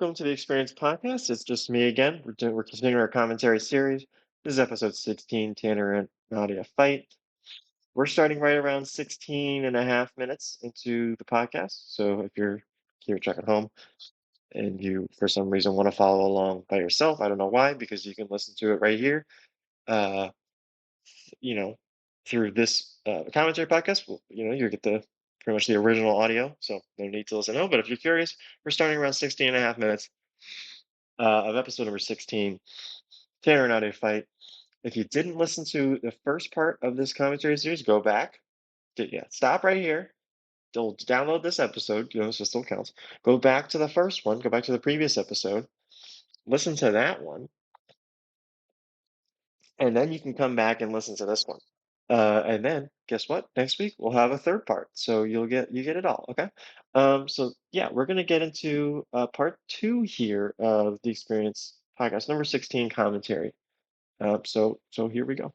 welcome to the Experience Podcast. It's just me again. We're continuing our commentary series. This is episode 16, Tanner and Nadia fight. We're starting right around 16 and a half minutes into the podcast. So if you're here checking home and you, for some reason, want to follow along by yourself, I don't know why, because you can listen to it right here. Uh, you know, through this commentary podcast, you get the pretty much the original audio, so no need to listen. But if you're curious, we're starting around 16 and a half minutes of episode number 16, Tanner and Nadia fight. If you didn't listen to the first part of this commentary series, go back. Stop right here. Don't download this episode, so it still counts. Go back to the first one. Go back to the previous episode. Listen to that one. And then you can come back and listen to this one. And then guess what? Next week we'll have a third part, so you get it all. Okay. So yeah, we're gonna get into part 2 here of the Experience Podcast number 16 commentary. So here we go.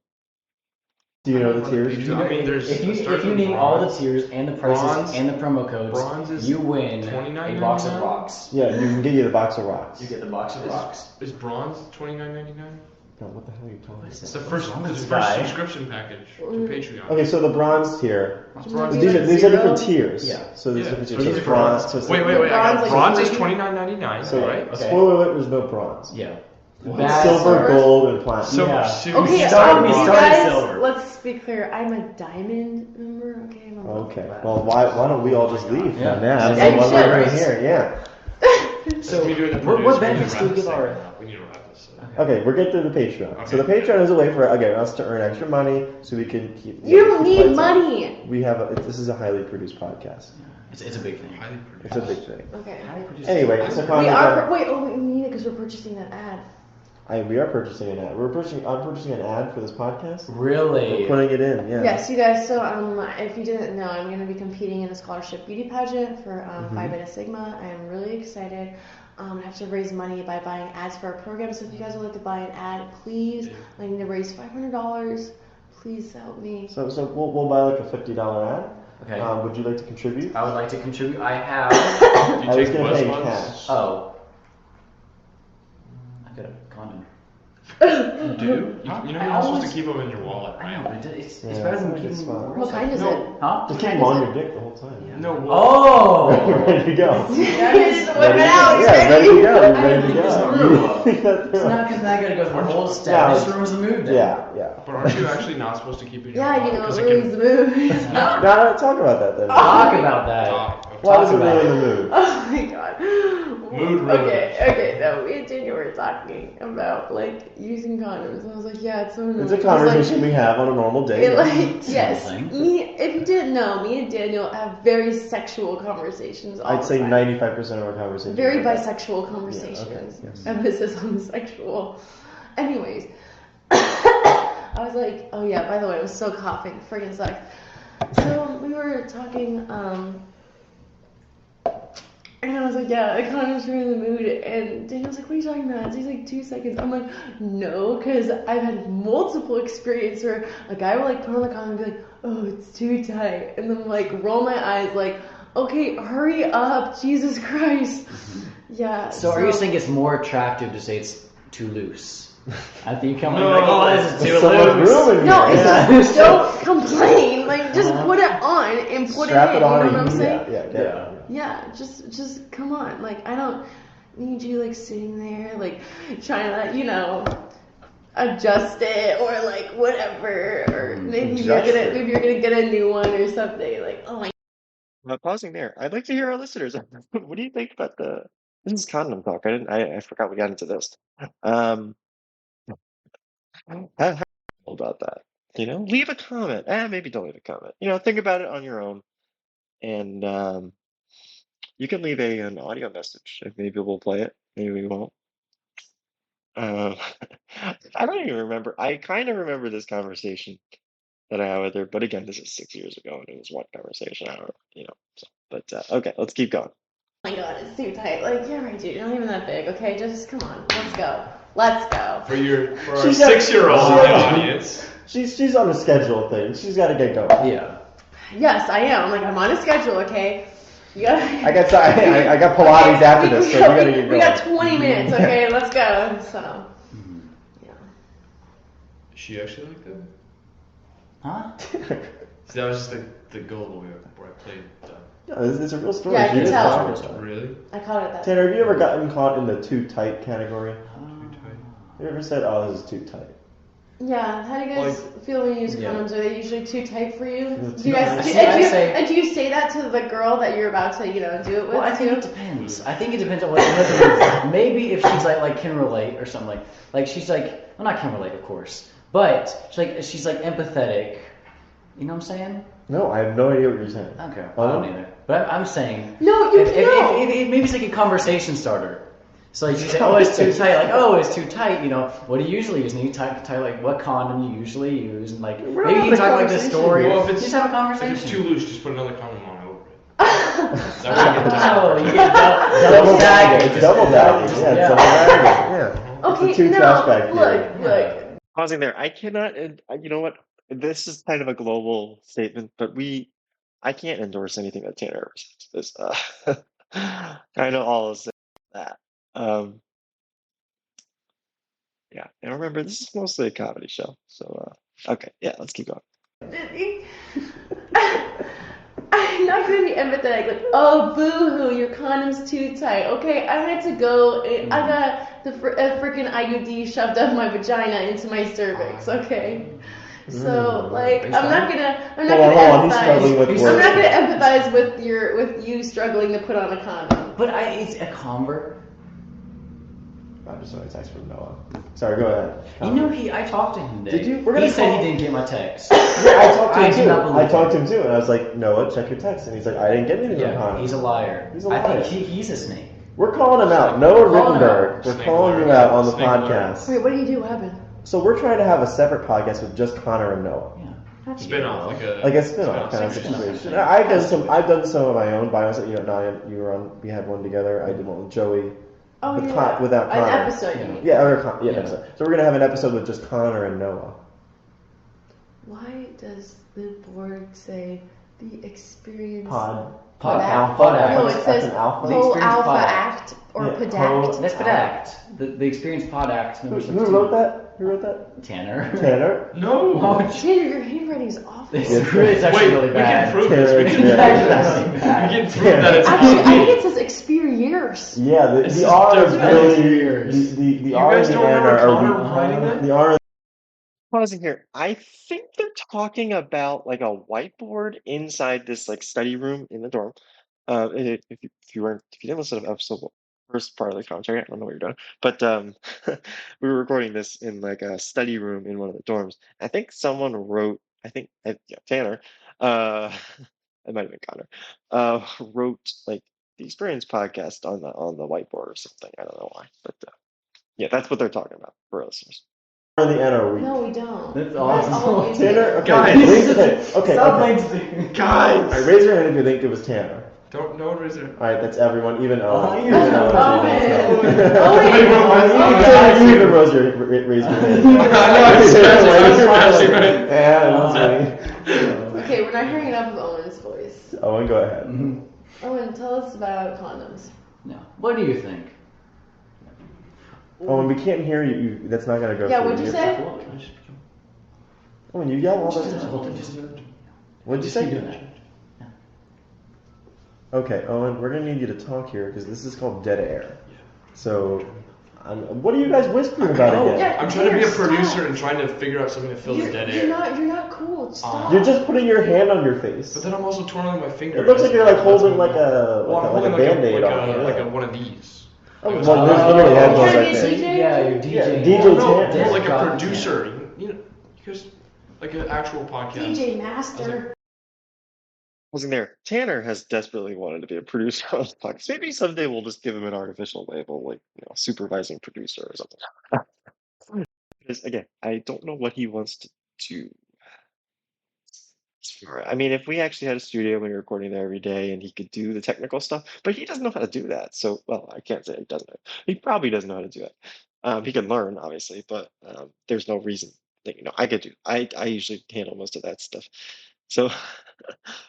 Do you know the tiers? If you name all the tiers and the prices and the promo codes, you win a box of rocks. Yeah, you can get the box of rocks. You get the box of rocks. Is bronze $29.99? No, what the hell are you talking about? It's the first subscription package to Patreon. Okay, so the bronze tier. These are different tiers. Yeah. So there's different tiers. So So bronze. Wait. Bronze is $29.99, So right? Okay. spoiler alert: there's no bronze. Yeah. It's silver, gold, and platinum. Okay, you guys, started silver. let's be clear. I'm a diamond member. Okay. Okay. Well, why don't we all just leave? Yeah. Now, Yeah, you so should. we're here. Yeah. So We do it what benefits do we give our? We need to wrap this up. Okay, we're getting to the Patreon. So the Patreon is a way for us to earn extra money, so we can keep. You don't keep need lights on. money. We have this is a highly produced podcast. It's a big thing. It's a big thing. Okay. Anyway, so We are. We need it because we're purchasing that ad. we are purchasing an ad. I'm purchasing an ad for this podcast. Really? We're putting it in. Yeah. Yes, you guys. So if you didn't know, I'm going to be competing in a scholarship beauty pageant for Phi Beta Sigma. I am really excited. I have to raise money by buying ads for our program. So if you guys would like to buy an ad, please. I need to raise $500. Please help me. So we'll buy like a $50 ad. Okay. Would you like to contribute? I would like to contribute. I have. I was going to pay cash. Oh. I got a condom. You do? You know you're not supposed to keep them in your wallet, I right? know, but it's Yeah, better than it's keeping smart. What kind is it? Huh? Just keep them on your dick the whole time. Yeah. No. Oh! Ready to go. Yes, whip Ready it to out. go. Yeah, ready to go. I Ready to think it's go. through. You got It's through. not because I gotta go through the whole Yeah. step. It just ruins the mood then. Yeah. But aren't you actually not supposed to keep it in your Yeah, wallet? you know, 'Cause it ruins the mood. No, talk about that then. Talk about that. Why Talk was it about really it. in the mood? Oh my god. Mood ruiners. Okay. No, me and Daniel were talking about like using condoms, and I was like, yeah, it's so annoying. It's a conversation we have on a normal day. It, It's a yes. thing. If you didn't know, me and Daniel have very sexual conversations. All I'd the say time. 95% of our conversation. Very bisexual conversations. Yeah, okay, yes. Emphasis on the sexual. Anyways, I was like, oh yeah, by the way, I was so coughing. Friggin' sucks. So we were talking, and I was like, yeah, I kind of in the mood. And Daniel's like, what are you talking about? He's like, 2 seconds. I'm like, no, because I've had multiple experiences where a guy will like put on the condom and be like, oh, it's too tight. And then like roll my eyes like, okay, hurry up, Jesus Christ. Yeah. So are you saying it's more attractive to say it's too loose? I think you come in No, like, oh, this is too so much loose. room in No, here. it's don't complain. Like, just put it on and put Strap it in. it on. You know what I'm saying? Yeah. Yeah, just come on. Like, I don't need you like sitting there, like trying to, adjust it or like whatever. Or maybe you're gonna get a new one or something. Like, oh my. Pausing there. I'd like to hear our listeners. What do you think about this is condom talk? I forgot we got into this. How do you feel about that? Leave a comment. Maybe don't leave a comment. Think about it on your own, and you can leave an audio message. Maybe we'll play it. Maybe we won't. I don't even remember. I kind of remember this conversation that I had with her, but again, this is 6 years ago, and it was one conversation. I don't, But okay, let's keep going. Oh my god, it's too tight. Like, yeah, right, dude. You're not even that big. Okay, just come on. Let's go. Let's go. For our She's got- 6-year-old she's got- audience. She's on a schedule thing. She's got to get going. Yeah. Yes, I am. Like, I'm on a schedule. Okay. You got. I got Pilates after this, so we gotta get going. We got 20 minutes. Okay, let's go. So. Yeah. Is she actually like that? Huh? See, that was just the gullible where I played. No, it's a real story. Yeah, I She can is tell. talking about it. Really? I caught it that. Tanner, have you ever gotten caught in the too tight category? Too tight. Have you ever said, "Oh, this is too tight"? Yeah, how do you guys feel when you use condoms? Are they usually too tight for you? Do you guys do you say that to the girl that you're about to do it with? Well, I think it depends. I think it depends on what it is. Maybe if she's like can relate or something like she's like, well, not can relate, of course, but she's like empathetic. You know what I'm saying? No, I have no idea what you're saying. Okay, I don't either. But I'm saying no, if maybe it's like a conversation starter. So like you say, oh, it's too tight. Like, oh, it's too tight. What do you usually use? And you tie like what condom you usually use, and like maybe you can talk like the story. Well, if it's just have a conversation. If it's too loose, just put another condom on over it. You get double baggage. It's double baggage. Yeah, it's double baggage. Yeah. Okay, it's two trash bag look. Pausing there. I cannot. You know what? This is kind of a global statement, but I can't endorse anything that Tanner says. Kind of all of that. Yeah, and remember, this is mostly a comedy show. So, okay, yeah, let's keep going. I'm not gonna be empathetic. Like, oh, boo-hoo, your condom's too tight. Okay, I had to go. I got the freaking IUD shoved up my vagina into my cervix. Okay. So I'm not gonna empathize with you struggling to put on a condom. But it's a convert. I just saw a text from Noah. Sorry, go ahead. I talked to him today. Did you? He said he didn't get my text. Yeah, I talked to him too. I talked to him too, and I was like, Noah, check your text. And he's like, I didn't get anything from Connor. He's a liar. He's a liar. I think he's a snake. We're calling him out. Noah Rittenberg. We're calling you out on the podcast. Wait, what do you do? What happened? So we're trying to have a separate podcast with just Connor and Noah. Yeah. Spin-off, like a spin-off kind of situation. I've done some of my own bios. Nadia, you were on. We had one together. I did one with Joey. Oh, without Connor. An episode, you mean? Yeah, an episode. So we're gonna have an episode with just Connor and Noah. Why does the board say the experience? Pod act? No, it says whole alpha act or padact. That's padact. The experience pod act. Who wrote that? Who wrote that? Tanner. Tanner? No. Tanner, your handwriting is awful. It's actually really bad. We can prove this. We can prove that it's actually, I think it says experience. Yeah, the R is really the R and the N are writing that? the R. Pausing here. I think they're talking about like a whiteboard inside this like study room in the dorm. If you didn't listen to episode first part of the commentary, I don't know what you're doing, but we were recording this in like a study room in one of the dorms. I think someone wrote. Tanner. It might have been Connor. Wrote like the Experience podcast on the whiteboard or something. I don't know why, but yeah, that's what they're talking about for listeners. Or the N are we? No, we don't. That's awesome. Tanner, okay. Guys. Okay. Guys. All right, raise your hand if you think it was Tanner. No one raise their hand. All right, that's everyone, even Owen. Even Owen. You even raise your hand. Okay, we're not hearing enough of Owen's voice. Owen, go ahead. Owen, tell us about condoms. No. What do you think? Owen, we can't hear you. That's not gonna go. Yeah, through. what'd you say? Owen, you yell all the time. What'd you say? Okay, Owen, we're gonna need you to talk here because this is called dead air. So, what are you guys whispering about again? Yeah, I'm trying to be a producer and trying to figure out something to fill the dead air. You're not cool. Stop. You're just putting your hand on your face. But then I'm also twirling my finger. It looks like you're like holding like a Band-Aid on. Like one of these. Well, there's literally headphones right there. Yeah, you're DJing. DJ Tanner. Like a producer. Because like an actual podcast. DJ Master. Wasn't there? Tanner has desperately wanted to be a producer on the podcast. Maybe someday we'll just give him an artificial label, like supervising producer or something. Because again, I don't know what he wants to do. I mean, if we actually had a studio and we were recording there every day, and he could do the technical stuff, but he doesn't know how to do that. So, well, I can't say he doesn't. He probably doesn't know how to do it. He can learn, obviously, but there's no reason that I could do. I usually handle most of that stuff. So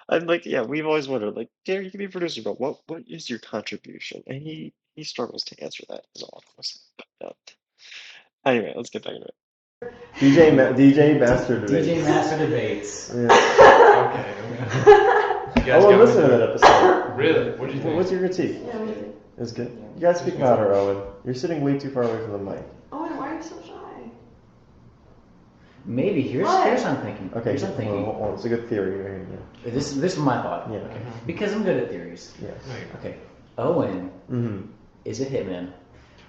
I'm like, yeah, we've always wondered, like, Tanner, you can be a producer, but what is your contribution? And he struggles to answer that, is all I'm gonna say. But, anyway, let's get back into it. DJ Master Debates. DJ Master Debates. Yeah. Okay. You guys Owen, got listen me to there. that episode. Really? What do you think? What's your critique? Yeah, what do you think? It's good. You gotta speak louder, Owen. You're sitting way too far away from the mic. Owen, why are you so shy? Maybe here's What? what I'm thinking. Okay, Here's what I'm thinking. hold on. It's a good theory right here. This is my thought. Yeah. Okay. Because I'm good at theories. Yeah. Okay. Owen Mm-hmm. is a hitman,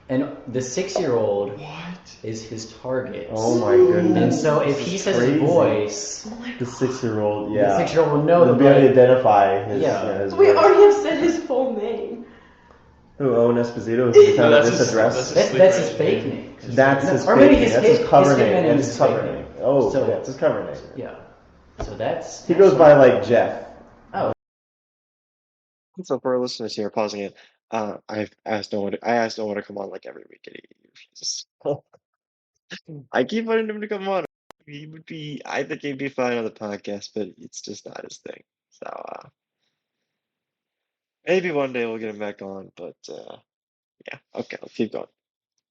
and the 6-year-old What? is his target. Oh my goodness. And so if This he is says crazy. his voice, The 6-year-old, the yeah. 6-year-old will know They'll the be able to boy. identify his, Yeah. his We voice. already have said his full name. Who, Owen Esposito? Is he kind No, of that's his- misaddressed? That's his fake name. That's his Or fake maybe name. his That's hit- his cover his name. hitman name That's is his his cover fake name. name. Oh, So- yeah, it's his cover name. Yeah. So that's. He goes by like Jeff. Oh. So for our listeners here, pausing it, I asked Owen to come on like every week, and he refuses. I keep wanting him to come on. I think he'd be fine on the podcast, but it's just not his thing. So maybe one day we'll get him back on, but yeah, okay, let's keep going.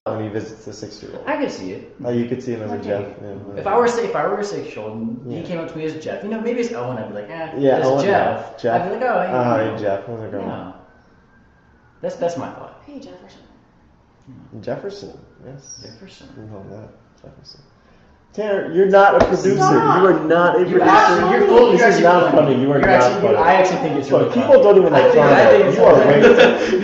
When he visits the 6-year-old. I could see it. Oh, you could see him as a Okay. Jeff. Yeah. If I were a 6-year-old and Yeah. he came up to me as Jeff, maybe it's Owen, I'd be like, Yeah, it's Owen, Jeff. Jeff. I'd be like, oh, hey. Hey, Jeff. How's it going? Yeah. That's my thought. Hey, Jefferson. Jefferson. Yes. Jefferson. We know that. Jefferson. Tanner, you're not a producer. Stop. You are not a You're producer. actually, you're full, This you're is actually not funny. funny. You are You're not actually, funny. I actually think it's really Look, funny. people don't even like I try think it. it's You are way. hilarious.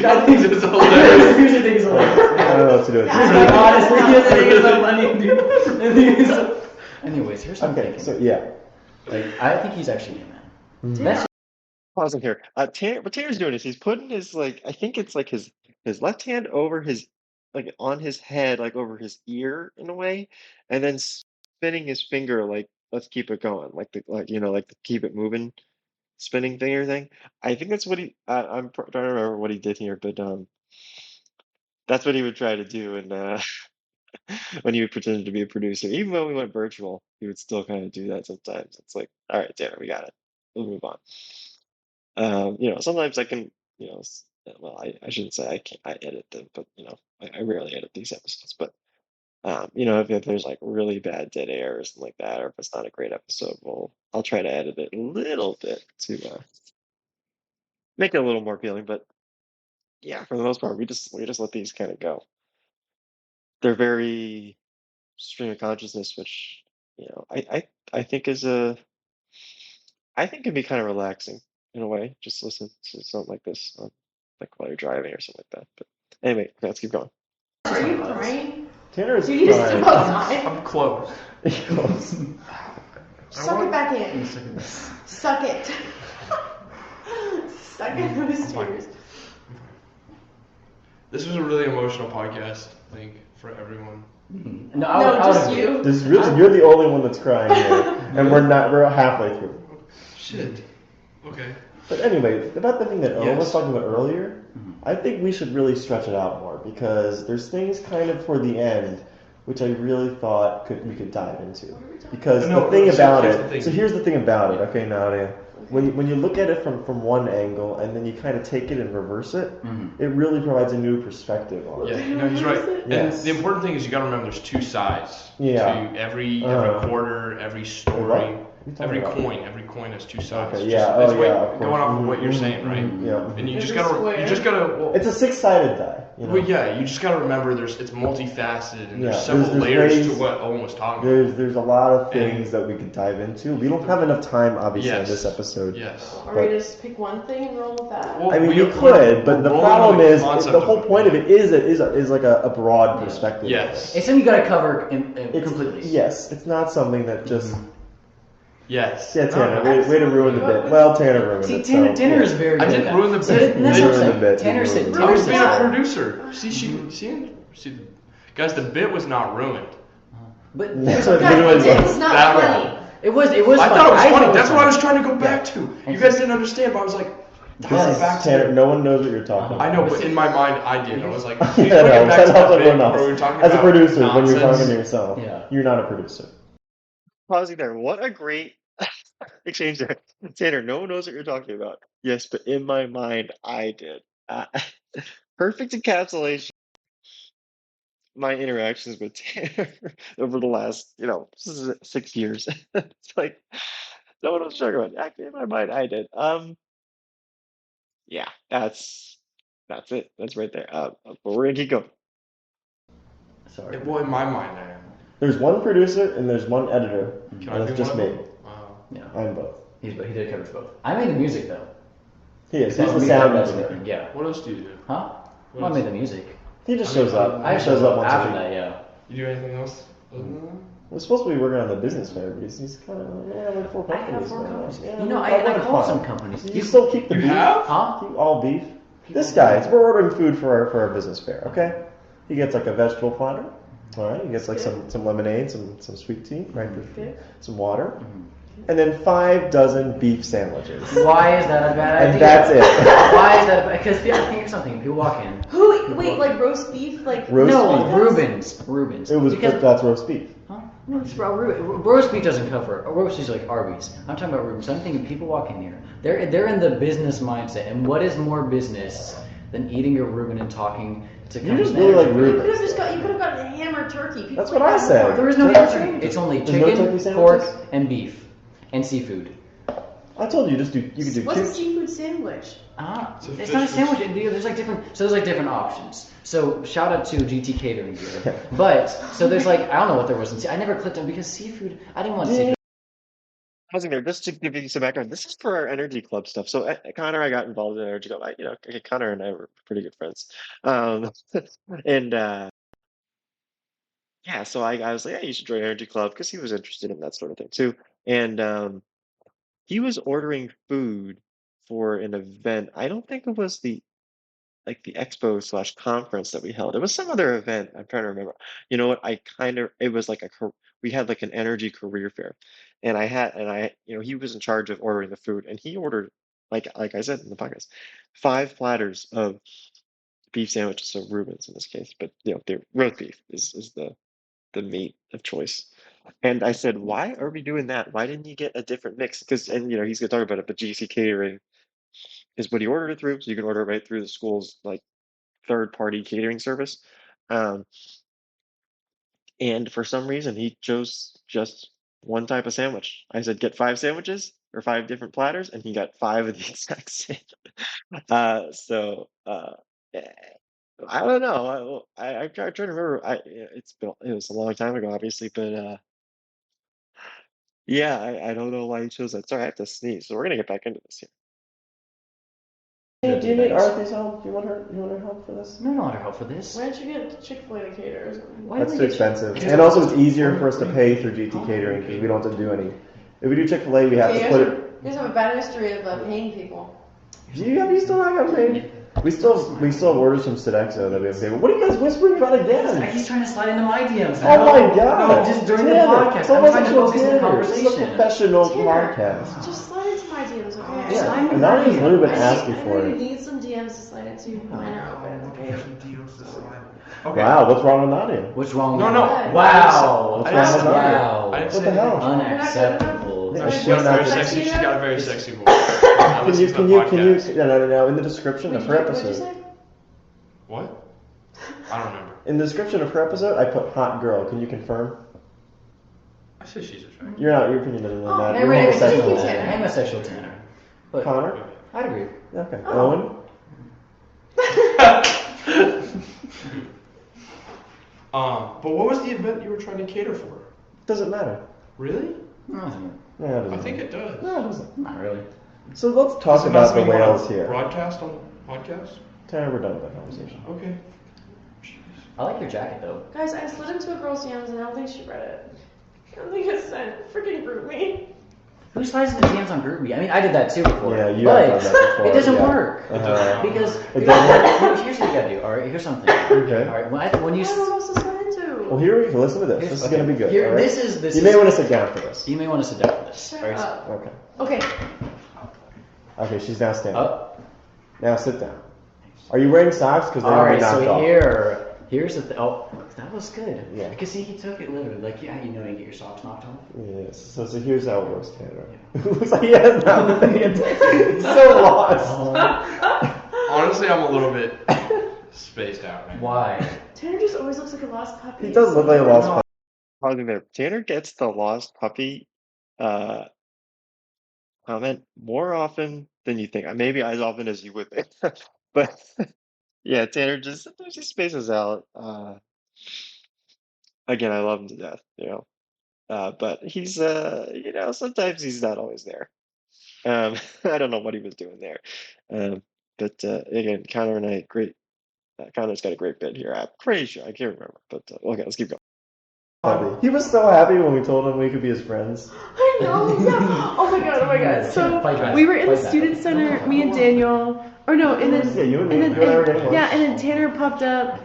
I think it's I hilarious. seriously think it's I hilarious. don't know what to do with Yeah, this. Like, honestly, I think it's so funny, dude. I think it's so... Anyways, here's what I'm Okay, thinking. so yeah. Like, I think he's actually a man. Mhm. That's Pausing here. Tanner, what Tanner's doing is he's putting his I think it's like his left hand over his on his head, like over his ear in a way, and then spinning his finger like let's keep it going, like the keep it moving spinning thing. I think that's what trying to remember what he did here, but that's what he would try to do, and when he would pretend to be a producer, even though we went virtual, he would still kind of do that sometimes. It's like, all right, Tanner, we got it. We'll move on. Sometimes I can, well, I shouldn't say I edit them, but I rarely edit these episodes. But if there's like really bad dead air or something like that, or if it's not a great episode, I'll try to edit it a little bit to make it a little more appealing. But yeah, for the most part, we just let these kind of go. They're very stream of consciousness, which I think I think can be kind of relaxing in a way. Just listen to something like this, like while you're driving or something like that. But anyway, let's keep going. Are you crying? Tanner is Do you need to step fine. outside? I'm close. Suck it back in. Suck it. Suck it those tears. This was a really emotional podcast, I think, for everyone. No, No, I would just agree. you. This is really, you're the only one that's crying here, and we're halfway through. Shit. Okay. But anyway, about the thing that Owen was Yes. talking about earlier, I think we should really stretch it out more because there's things kind of for the end which I really thought we could dive into. Because No, the thing so about here's it, the thing. so here's the thing about it, okay, Nadia. When you look at it from one angle and then you kind of take it and reverse it, it really provides a new perspective on it. Yeah, no, he's right. And Yes. the important thing is you got to remember there's two sides Yeah. to every Uh-huh. quarter, every What? story, What are you talking every about? coin. Every coin has two sides. Okay, It's yeah, just- it's oh way- yeah, of course. Going off of what you're Mhm, saying, right? mhm, yeah. And you Every just gotta, square. well, It's a six-sided die. well, yeah, you just gotta remember it's multifaceted and Yeah, there's several there's layers ways- to what Owen was talking about. There's a lot of things And- that we could dive into. We don't have enough time, obviously, in Yes. this episode. Yes. Are we just pick one thing and roll with that? Well, I mean, we we're could, but the rolling problem on the is concept the whole of it. point of it is like a broad perspective. Yes. It's something you gotta cover It's, completely. yes, it's not something that just. Yes. Yeah, Tanner, No, way to ruin the bit. Well, Tanner ruined See, it. Tanner so, is very I good didn't at ruin the that. bit. So that's You what I'm ruined the saying. bit. Tanner You said, ruined the I Tanner was being a said, producer. See, guys, the bit was not ruined. but That's what Guys, literally it was. was not That funny. it was I funny. thought it was funny. thought That's what I was funny. trying to go back to. You guys didn't understand, but I was like, dial it back to Tanner, the- no one knows what you're talking about. I know, but in my mind, I did. I was like, Yeah, please no, bring it back that to helps the bit everyone where we were else. talking As a about producer, when you're nonsense. talking to yourself, Yeah. you're not a producer. Pausing there. What a great exchange there. Tanner, no one knows what you're talking about. Yes, but in my mind, I did. Uh, perfect encapsulation of my interactions with Tanner over the last, 6 years. It's like no one was talking about. Actually, in my mind, I did. Yeah, that's it. That's right there. But we're gonna keep going. Sorry. Well, in my mind, I am. There's one producer and there's one editor, Can and I that's be just one me. of them? Wow. Yeah. I'm both. He did covers both. I made the music though. He is. He's Well, the me, sound I made editor. everything, yeah. What else do you do? Huh? What Well, I else? made the music. He just I mean, shows up. I He shows up once a after week. that, yeah. You do anything else? Other than that? We're supposed to be working on the business fair, but he's kind of like 4 I companies. have 4 right now. companies. Yeah, You know, we're I having called fun. some companies. You still keep the You beef? have? Huh? Keep all beef? People This guy, do. we're ordering food for our business fair, okay? He gets like a vegetable platter. All right, he gets like some lemonade, some sweet tea, right? Good. Some water, and then 5 dozen beef sandwiches. Why is that a bad idea? And that's it. Why is that? Because here's something. People walk in. Wait, like roast beef? Like Roast No, beef. Rubens. It was because that's roast beef. huh? No, it's roast beef doesn't cover. Roast is like Arby's. I'm talking about Rubens. I'm thinking people walk in here. They're in the business mindset, and what is more business than eating a Reuben and talking to You just companies really like that- You Reuben. could have gotten a ham or turkey. People That's like what I that said. more. There is no Turkey ham turkey. sandwiches? It's only There's no turkey chicken, pork, sandwiches? and beef, and seafood. I told you you could do What's a 2. seafood sandwich? Ah, So it's not a fish sandwich. There's like different options. So shout out to GT Catering here. But so there's like I don't know what there was in I never clicked on because seafood. I didn't want seafood. Housing there, just to give you some background, this is for our energy club stuff. So Connor, I got involved in energy club. Connor and I were pretty good friends. Um, and yeah, so I was like, yeah, you should join energy club because he was interested in that sort of thing too. And he was ordering food for an event. I don't think it was the expo slash conference that we held. It was some other event. I'm trying to remember. You know what? It was like we had like an energy career fair, and he was in charge of ordering the food, and he ordered like I said in the podcast, 5 platters of beef sandwiches, so Reuben's in this case, but the roast beef is the meat of choice. And I said, why are we doing that? Why didn't you get a different mix? Because he's gonna talk about it, but GC Catering is what he ordered it through, so you can order it right through the school's like third-party catering service. Um, and for some reason, he chose just one type of sandwich. I said, get 5 sandwiches or 5 different platters, and he got 5 of the exact same. Eh, I don't know. I'm trying to remember. It was a long time ago, obviously, but yeah, I don't know why he chose that. Sorry, I have to sneeze, so we're gonna get back into this here. Hey, do you need Arthy's help? Do you want her help for this? No, I don't want her help for this. Why don't you get Chick-fil-A to cater or something? Why That's do too we get- expensive. Because And also, it's easier for us to pay through GT Catering because we don't have to do any. If we do Chick-fil-A, we have Okay, to you put guys it. have- you guys have a bad history of paying people. You still not got paid. We still have orders from Sodexo that we have paid. But what are you guys whispering about again? He's trying to slide into my DMs. Oh my god! No, just during the Damn it. podcast. It's I'm almost trying to like focus on the Tanner. This is a conversation. professional Tanner, podcast. just slide into my DMs, okay? Yeah, I'm and not just Ruben I asked you know for you it. need some DMs to slide into. Mine are open, okay? Okay. Wow, what's wrong with Nadia? What's wrong No, with no. that? Wow. What's I didn't wrong with say- Nadia? Wow. I didn't What say the hell? Unacceptable. Yeah, She's she's got a very not- sexy. She's got a very sexy voice. Can you? No. In the description of her What'd you episode. say? What? I don't remember. In the description of her episode, I put hot girl. Can you confirm? I said she's attractive. Your opinion doesn't really Oh, matter. I'm You're thank homosexual. you, a Tanner. homosexual Tanner. But Connor? I'd agree. Okay. Oh. Owen? But what was the event you were trying to cater for? Doesn't matter. Really? No, No, it doesn't. I think it does. No, it doesn't. not really. So let's talk Is it about the something you wanna whales here. Broadcast on podcast? Tanner, we're done with that conversation. Okay. I like your jacket though. Guys, I slid into a girl's DMs and I don't think she read it. I don't think it's sent. Freaking group me. Who slides into DMs on GroupMe? I mean, I did that too before. Yeah, you but have done that before. it doesn't yeah. work. Uh-huh. Because It doesn't? here's what you gotta do. All right, here's something. Okay. All right, when I you don't know what else to slide into. Well, here we go. Listen to this. Here's- This is okay. going to be good. Here, all right? this You is. may want to sit down for this. You may want to sit down for this. Shut all right? up. Okay. Okay. Okay, she's now standing. Up. Now sit down. Are you wearing socks? Because they're All going right, to be knocked so off. here Here's the thing. Oh, that was good. Yeah. Because he took it literally. Like, yeah, you get your socks knocked off. Yes. So here's how it works, Tanner. Looks like he has not been paying attention. He's so lost. Honestly, I'm a little bit spaced out right now. Why? Tanner just always looks like a lost puppy. He does look like a lost puppy. Pausing there. Tanner gets the lost puppy comment more often than you think. Maybe as often as you would think. But yeah, Tanner just sometimes he spaces out. Again, I love him to death, but he's sometimes he's not always there. I don't know what he was doing there. But again, Connor and I, great. Connor's got a great bit here. I'm pretty sure I can't remember, but okay, let's keep going. He was so happy when we told him we could be his friends. I know, yeah. Oh my god. So we were in the student center, me and Daniel, or no, and then Yeah, you and me. and You and I were then, getting yeah, lunch. and then Tanner popped up,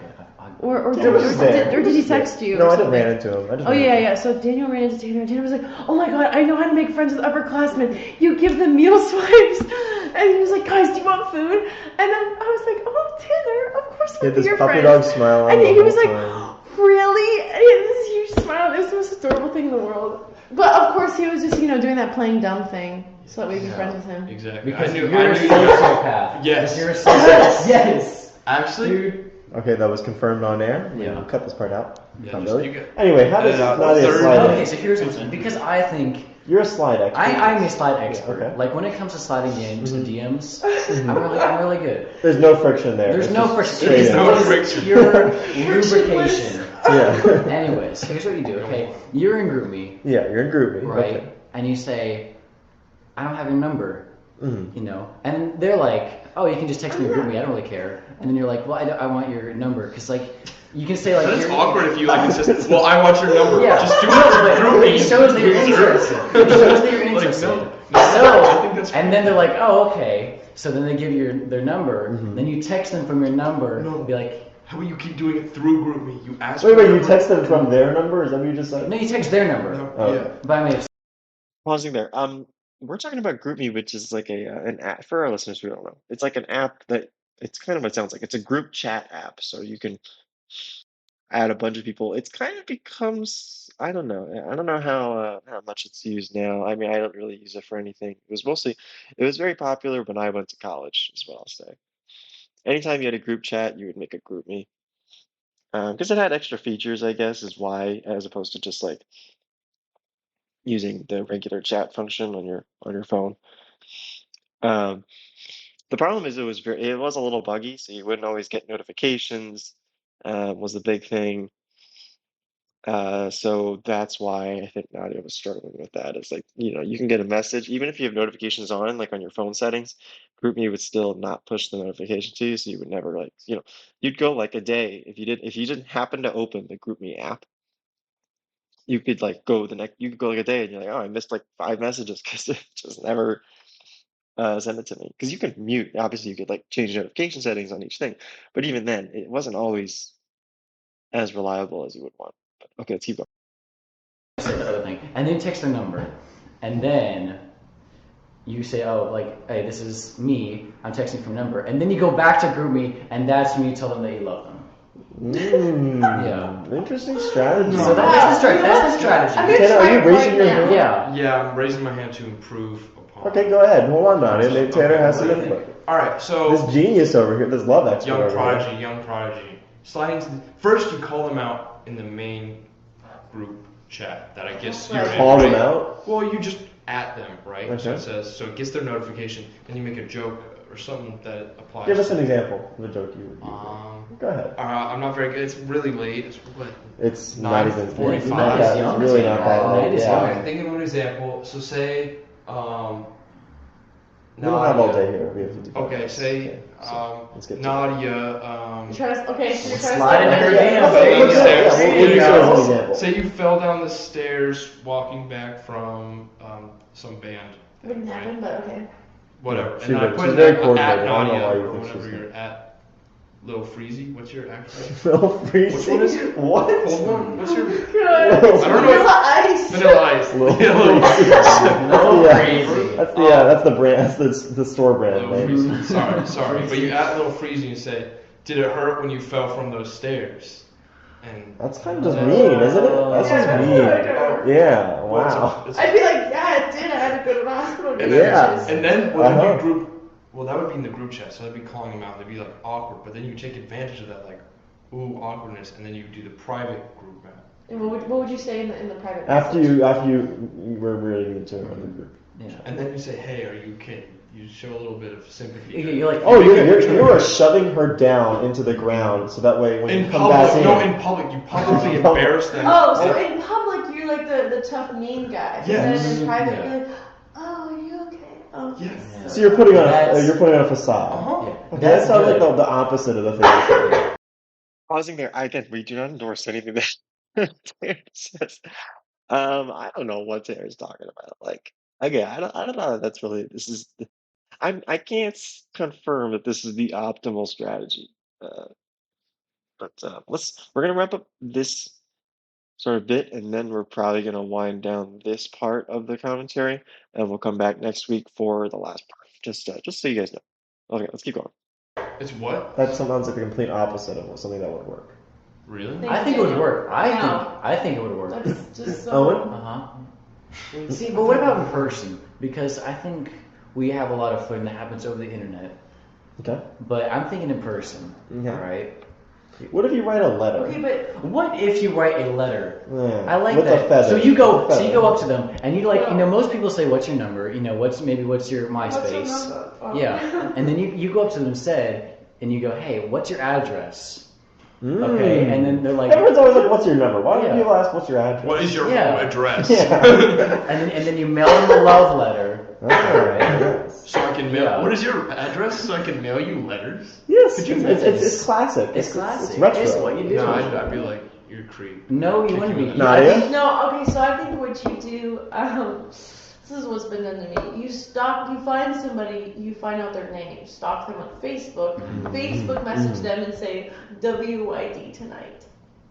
or Tanner was there. did he text you? No, or I just something? ran into him. I just Oh ran yeah, into him. yeah. So Daniel ran into Tanner, and Tanner was like, "Oh my god, I know how to make friends with upperclassmen. You give them meal swipes." And he was like, "Guys, do you want food?" And then I was like, "Oh, Tanner, of course He we'll had be this your puppy friends." dog smile on And the he whole was like, time. "Really?" And he had this huge smile. It was the most adorable thing in the world. But of course, he was just doing that playing dumb thing so that we'd be friends with him. Exactly. Because I knew. you're a sociopath. Yes. You're a sociopath. Yes. Actually, Dude. Okay, that was confirmed on air. Yeah. We'll cut this part out. Yeah, Not just- really. you got- Anyway, how does Nadia third- slide Okay, in? so here's what's because I think You're a slide expert. I'm a slide expert. okay. Like when it comes to sliding into Mhm. DMs, I'm really good. There's no friction there. There's It's no just friction. straight It is in. No it is friction. pure Frictionless. lubrication. Yeah. Anyways, here's what you do. Okay, you're in GroupMe, Yeah, you're in GroupMe. right? Okay. And you say, "I don't have your number," Mhm. and they're like, "Oh, you can just text me in GroupMe. I don't really care." And then you're like, "Well, I want your number," because like you can say like. But it's you're- awkward if you like insist. Well, I want your number. Yeah, Just do no, it but through me. it shows that you're interested. It shows that you're Like, interested. no, So, I think that's and then they're like, "Oh, okay." So then they give you their number. Mhm. Then you text them from your number. No. And be like, How about you keep doing it through GroupMe? You ask. Wait, for you number. text them from their number? Is that what you just said? "No, you text their number." No, Oh. yeah. But I mean, Pausing there. We're talking about GroupMe, which is like an app for our listeners who don't know. It's like an app that it's kind of what it sounds like. It's a group chat app, so you can add a bunch of people. It's kind of becomes I don't know how much it's used now. I mean, I don't really use it for anything. It was very popular when I went to college, is what I'll say. Anytime you had a group chat, you would make a GroupMe. Because it had extra features, I guess, is why, as opposed to just like using the regular chat function on your phone. Um, the problem is it was a little buggy, so you wouldn't always get notifications. Was the big thing. So that's why I think Nadia was struggling with that. It's like, you can get a message, even if you have notifications on, like on your phone settings, GroupMe would still not push the notification to you, so you would never you'd go like a day if you didn't happen to open the GroupMe app. You could like go you could go like a day and you're like, oh, I missed like 5 messages because it just never sent it to me. Because you could mute, obviously you could like change notification settings on each thing, but even then, it wasn't always as reliable as you would want. But, okay, let's keep going. say the other thing, and then you text their number, and then you say, "Oh, like, hey, this is me. I'm texting from number," and then you go back to GroupMe, and that's when you tell them that you love them. Yeah. Interesting strategy. So that's the strategy. That's the strategy. I'm gonna Tanner, try are you it raising right your now. hand? Yeah. Yeah, I'm raising my hand to improve upon. Okay, go ahead. Hold on, Nadia. Maybe Tanner has some Okay. input. All right, so This genius over here, this love expert young over prodigy, young prodigy. Sliding to first, you call them out in the main group chat that I guess you're Right. in. Call them right? out? Well, you just at them, right? So Okay. it gets their notification, then you make a joke or something that applies. Give us an example of a joke you would use. Go ahead. I'm not very good. It's really late. It's what? It's not even 9:45. not that- Young, It's really it's not young. that It late. is Yeah. young. Okay, think of an example. So say, We don't have all Nadia- day here. We have 55 Okay, minutes. say, Okay, so let's get to it. Nadia, You're trying to, okay, so you're trying to Slide in every Yeah, DM. okay, Fell we'll down do the it. Yeah, stairs. we'll use it as an example. Say you fell down the stairs walking back from some band. Wouldn't happen, but okay. Whatever. She's and I very- put she's in very at coordinated. I don't know Nadia why you or think whatever she's you're at. Little Freezy. What's your actual name? Phil Freezy? Which one is it? What? Cold one? What's your Good. I don't know. Vanilla ice. Vanilla Ice? Little Yeah, Little Little Yeah. Freezy. That's the brand. That's the store brand Little name. Freezy. Sorry. But you at Little Freezy and you say, did it hurt when you fell from those stairs? And That's kind of just mean, isn't it? That's just Yeah, mean. that's Yeah, well, wow. I'd be like, yeah, it did. I had to go to the hospital. And Yeah. then, and then, well, then Uh-huh. you group. Well, that would be in the group chat, so that'd be calling him out. That'd be like awkward. But then you take advantage of that, like, ooh, awkwardness, and then you do the private group chat. And what would you say in the private After message? you were really into it in the group. Yeah. And then you say, hey, are you okay? You show a little bit of sympathy. You're like, Oh, You make you are shoving her down into the ground so that way when in you come back public, in. no, in public, you publicly In public. embarrass them. Oh, so in public you're like the tough mean guy. Yes. And then in private Yeah. you're like, oh, are you okay? Oh, Yes. So you're putting on That's- you're putting on a facade. Uh-huh. Yeah. Okay, that That's sounds good. like the opposite of the thing. Pausing there. Again, we do not endorse anything that Taylor says. I don't know what Taylor's talking about. Like, again, I don't know. If that's really. This is. I can't confirm that this is the optimal strategy. Uh, but we're gonna wrap up this sort of bit, and then we're probably gonna wind down this part of the commentary, and we'll come back next week for the last part. Just so you guys know. Okay, let's keep going. It's what? That sounds like the complete opposite of something that would work. Really? I think it would work. Wow. I think it would work. That's just so. Owen? Uh-huh. See, but what about in person? Because I think we have a lot of fun that happens over the internet. Okay. But I'm thinking in person. Okay. All right. What if you write a letter? Okay, but What if you write a letter? Yeah, I like with that. a feather. So you go, With a so you feather. go up to them, and you like, you know, most people say, "What's your number?" You know, what's your what's your MySpace? number? Oh. Yeah, and then you go up to them instead, and you go, "Hey, what's your address?" Mm. Okay, and then they're like, Everyone's always like, "What's your number?" Why don't Yeah. people ask, "What's your address?" What is your Yeah. home address? Yeah. and then you mail them a love letter. Okay, yes. So I can mail. Yeah. What is your address? So I can mail you letters. Yes, Could you it's imagine? classic. It's classic. It's retro. It's what you do. No, I'd be like, you're a creep. No, you Kick wouldn't you be. in the- Nadia? No, okay, so I think what you do, this is what's been done to me. You find somebody, you find out their name, stalk them on Facebook, Facebook message them and say, WID tonight.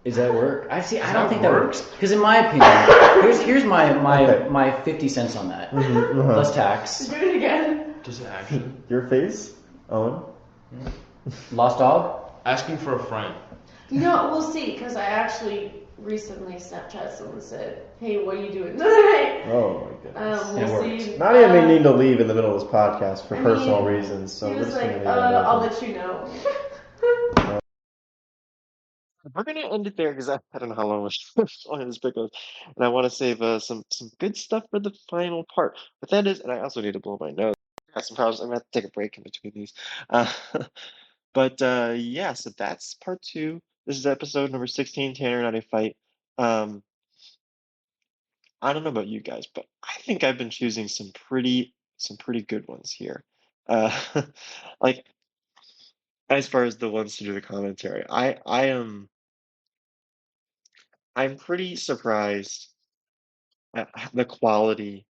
Does that work? I see. I Does don't that think that work? works. Because in my opinion, here's my Okay. my 50 cents on that Mhm, uh-huh. plus tax. Do it again. Does it actually? Your face, Owen. Lost dog. Asking for a friend. You know, we'll see, because I actually recently Snapchat someone said, hey, what are you doing tonight? Oh my goodness. It We'll works. see. Nadia may need to leave in the middle of this podcast for I personal mean, reasons, so he we're was just like, gonna leave that I'll open. let you know. We're gonna end it there because I don't know how long this bit goes, and I want to save some good stuff for the final part. But that is, and I also need to blow my nose. I got some problems. I'm gonna have to take a break in between these. Uh, but yeah, so that's part two. This is episode number 16. Tanner and I fight. Um, I don't know about you guys, but I think I've been choosing some pretty good ones here. Uh, like as far as the ones to do the commentary, I am. I'm pretty surprised at the quality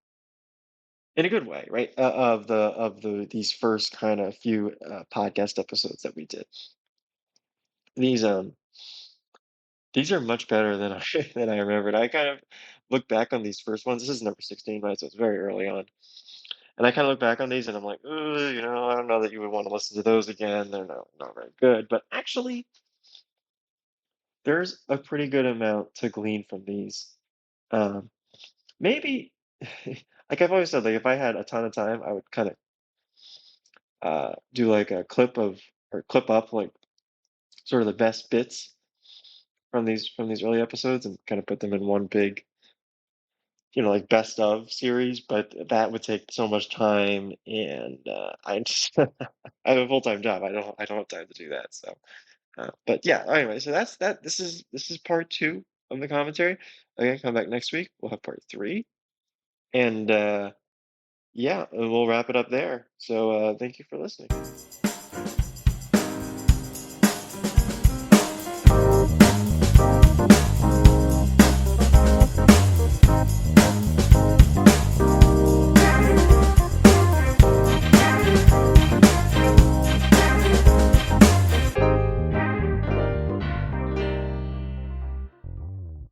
in a good way, right? Of the these first kind of few podcast episodes that we did. These um these are much better than I than I remembered. I kind of look back on these first ones. This is number 16, right? So it's very early on. And I kind of look back on these and I'm like, "Ooh, I don't know that you would want to listen to those again. They're not very good." But actually, there's a pretty good amount to glean from these. Um, Maybe, like I've always said, like if I had a ton of time, I would kind of do like a clip up like sort of the best bits from these early episodes and kind of put them in one big, like best of series. But that would take so much time, and I just I have a full-time job. I don't have time to do that. So, but yeah. Anyway, so that's that. This is part two of the commentary. Again, come back next week. We'll have part three, and yeah, and we'll wrap it up there. So thank you for listening.